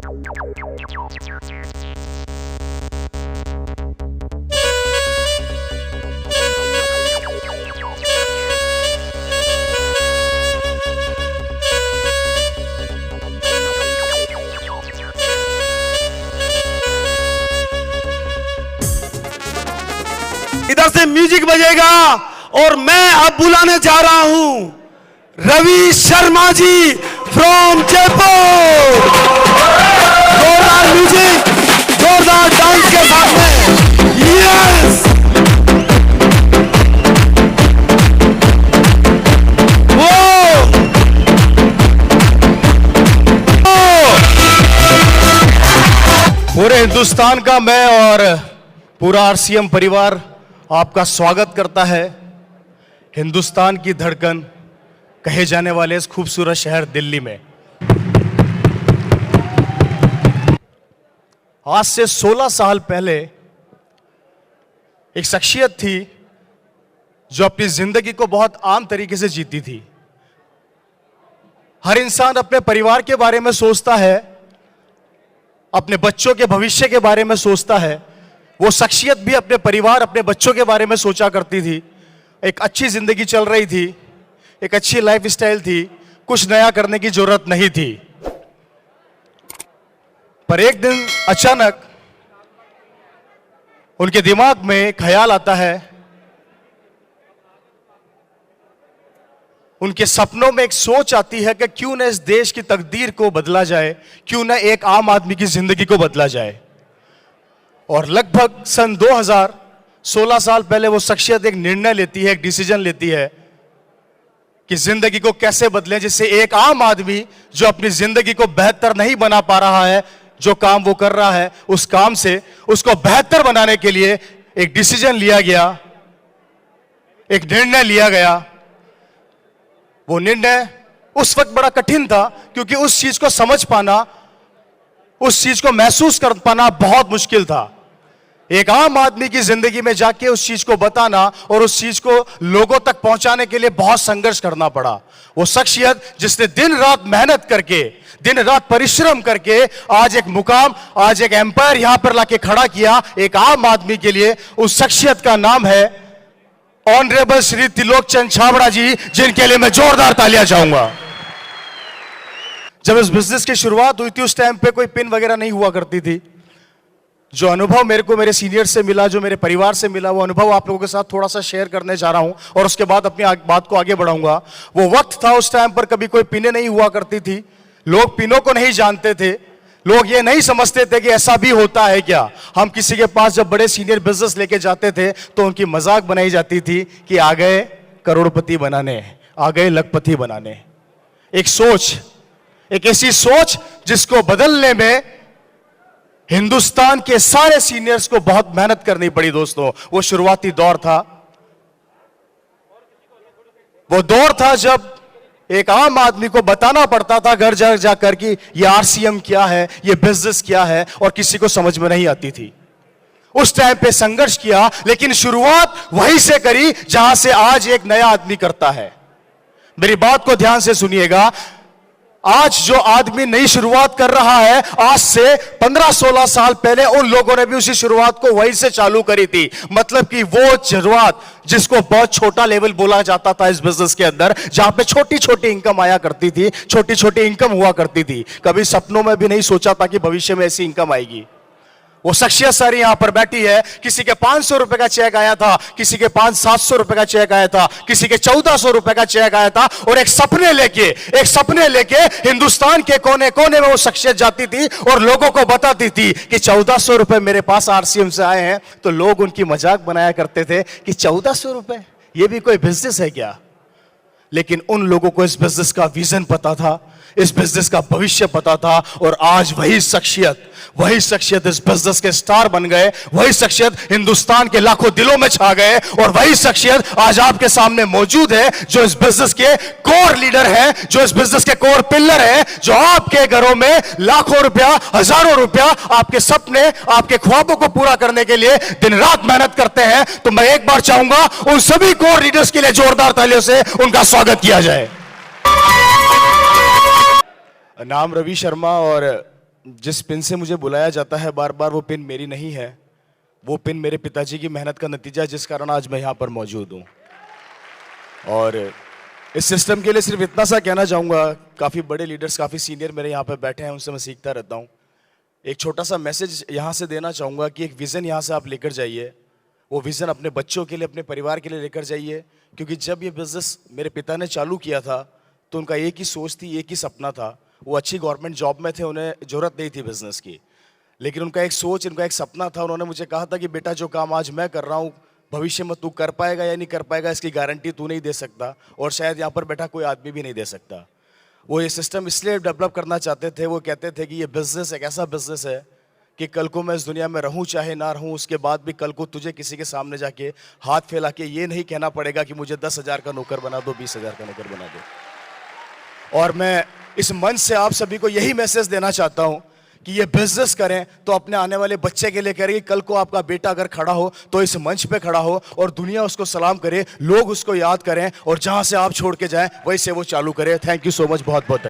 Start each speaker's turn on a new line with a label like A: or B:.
A: इधर से म्यूजिक बजेगा और मैं अब बुलाने जा रहा हूं रवि शर्मा जी फ्रॉम जयपुर। जोरदार म्यूजिक, जोरदार डांस के साथ में। यस पूरे हिंदुस्तान का मैं और पूरा आरसीएम परिवार आपका स्वागत करता है हिंदुस्तान की धड़कन कहे जाने वाले इस खूबसूरत शहर दिल्ली में। आज से 16 साल पहले एक शख्सियत थी जो अपनी जिंदगी को बहुत आम तरीके से जीती थी। हर इंसान अपने परिवार के बारे में सोचता है, अपने बच्चों के भविष्य के बारे में सोचता है। वो शख्सियत भी अपने परिवार, अपने बच्चों के बारे में सोचा करती थी। एक अच्छी जिंदगी चल रही थी, एक अच्छी लाइफ स्टाइल थी, कुछ नया करने की जरूरत नहीं थी। पर एक दिन अचानक उनके दिमाग में ख्याल आता है, उनके सपनों में एक सोच आती है कि क्यों ना इस देश की तकदीर को बदला जाए, क्यों ना एक आम आदमी की जिंदगी को बदला जाए। और लगभग सन 2000, 16 साल पहले वो शख्सियत एक निर्णय लेती है, एक डिसीजन लेती है कि जिंदगी को कैसे बदलें, जिससे एक आम आदमी जो अपनी जिंदगी को बेहतर नहीं बना पा रहा है, जो काम वो कर रहा है उस काम से उसको बेहतर बनाने के लिए एक डिसीजन लिया गया, एक निर्णय लिया गया। वो निर्णय उस वक्त बड़ा कठिन था क्योंकि उस चीज को समझ पाना, उस चीज को महसूस कर पाना बहुत मुश्किल था। एक आम आदमी की जिंदगी में जाके उस चीज को बताना और उस चीज को लोगों तक पहुंचाने के लिए बहुत संघर्ष करना पड़ा। वो शख्सियत जिसने दिन रात मेहनत करके, दिन रात परिश्रम करके आज एक मुकाम, आज एक एम्पायर यहां पर लाके खड़ा किया एक आम आदमी के लिए, उस शख्सियत का नाम है ऑनरेबल श्री त्रिलोक चंद छाबड़ा जी, जिनके लिए मैं जोरदार तालियां चाहूंगा। जब इस बिजनेस की शुरुआत हुई थी उस टाइम पे कोई पिन वगैरह नहीं हुआ करती थी। जो अनुभव मेरे को मेरे सीनियर से मिला, जो मेरे परिवार से मिला, वो अनुभव आप लोगों के साथ थोड़ा सा शेयर करने जा रहा हूं और उसके बाद अपनी बात को आगे बढ़ाऊंगा। वो वक्त था उस टाइम पर कभी कोई पिनें नहीं हुआ करती थी, लोग पिनों को नहीं जानते थे, लोग ये नहीं समझते थे कि ऐसा भी होता है क्या। हम किसी के पास जब बड़े सीनियर बिजनेस लेके जाते थे तो उनकी मजाक बनाई जाती थी कि आ गए करोड़पति बनाने, आ गए लखपति बनाने। एक सोच, एक ऐसी सोच जिसको बदलने में हिंदुस्तान के सारे सीनियर्स को बहुत मेहनत करनी पड़ी दोस्तों। वो शुरुआती दौर था, वो दौर था जब एक आम आदमी को बताना पड़ता था घर जा जाकर कि ये आरसीएम क्या है, ये बिजनेस क्या है, और किसी को समझ में नहीं आती थी। उस टाइम पे संघर्ष किया, लेकिन शुरुआत वहीं से करी जहां से आज एक नया आदमी करता है। मेरी बात को ध्यान से सुनिएगा। आज जो आदमी नई शुरुआत कर रहा है, आज से 15-16 साल पहले उन लोगों ने भी उसी शुरुआत को वहीं से चालू करी थी। मतलब कि वो शुरुआत जिसको बहुत छोटा लेवल बोला जाता था इस बिजनेस के अंदर, जहां पे छोटी छोटी इनकम आया करती थी, छोटी छोटी इनकम हुआ करती थी। कभी सपनों में भी नहीं सोचा था कि भविष्य में ऐसी इनकम आएगी। वो शख्सियत सारी यहां पर बैठी है। किसी के 500 रुपए का चेक आया था, किसी के 500-700 रुपए का चेक आया था, किसी के 1400 रुपए का चेक आया था, और एक सपने लेके हिंदुस्तान के कोने कोने में वो शख्सियत जाती थी और लोगों को बताती थी कि 1400 रुपए मेरे पास आरसीएम से आए हैं। तो लोग उनकी मजाक बनाया करते थे कि 1400 रुपए, ये भी कोई बिजनेस है क्या। लेकिन उन लोगों को इस बिजनेस का विजन पता था, इस बिजनेस का भविष्य पता था, और आज वही शख्सियत इस बिजनेस के स्टार बन गए। वही शख्सियत हिंदुस्तान के लाखों दिलों में छा गए, और वही शख्सियत आज आपके सामने मौजूद है, जो इस बिजनेस के कोर लीडर है, जो इस बिजनेस के कोर पिलर है, जो आपके घरों में लाखों रुपया, हजारों रुपया, आपके सपने, आपके ख्वाबों को पूरा करने के लिए दिन रात मेहनत करते हैं। तो मैं एक बार चाहूंगा उन सभी कोर लीडर्स के लिए जोरदार तालियों से उनका स्वागत किया जाए। नाम रवि शर्मा, और जिस पिन से मुझे बुलाया जाता है बार बार, वो पिन मेरी नहीं है। वो पिन मेरे पिताजी की मेहनत का नतीजा है, जिस कारण आज मैं यहाँ पर मौजूद हूँ। और इस सिस्टम के लिए सिर्फ इतना सा कहना चाहूँगा, काफ़ी बड़े लीडर्स, काफ़ी सीनियर मेरे यहाँ पर बैठे हैं, उनसे मैं सीखता रहता हूँ। एक छोटा सा मैसेज यहाँ से देना चाहूँगा कि एक विज़न यहाँ से आप लेकर जाइए। वो विज़न अपने बच्चों के लिए, अपने परिवार के लिए लेकर जाइए। क्योंकि जब ये बिज़नेस मेरे पिता ने चालू किया था तो उनका एक ही सोच थी, एक ही सपना था। वो अच्छी गवर्नमेंट जॉब में थे, उन्हें ज़रूरत नहीं थी बिज़नेस की, लेकिन उनका एक सोच, उनका एक सपना था। उन्होंने मुझे कहा था कि बेटा, जो काम आज मैं कर रहा हूँ, भविष्य में तू कर पाएगा या नहीं कर पाएगा, इसकी गारंटी तू नहीं दे सकता, और शायद यहाँ पर बैठा कोई आदमी भी नहीं दे सकता। वो ये सिस्टम इसलिए डेवलप करना चाहते थे। वो कहते थे कि ये बिज़नेस एक ऐसा बिज़नेस है कि कल को मैं इस दुनिया में रहूं चाहे ना रहूं, उसके बाद भी कल को तुझे किसी के सामने जाके हाथ फैला के ये नहीं कहना पड़ेगा कि मुझे 10,000 का नौकर बना दो, 20,000 का नौकर बना दो। और मैं इस मंच से आप सभी को यही मैसेज देना चाहता हूं कि ये बिजनेस करें तो अपने आने वाले बच्चे के लिए करें। कल को आपका बेटा अगर खड़ा हो तो इस मंच पे खड़ा हो और दुनिया उसको सलाम करे, लोग उसको याद करें, और जहां से आप छोड़ के जाएं वहीं से वो चालू करे। थैंक यू सो मच, बहुत बहुत।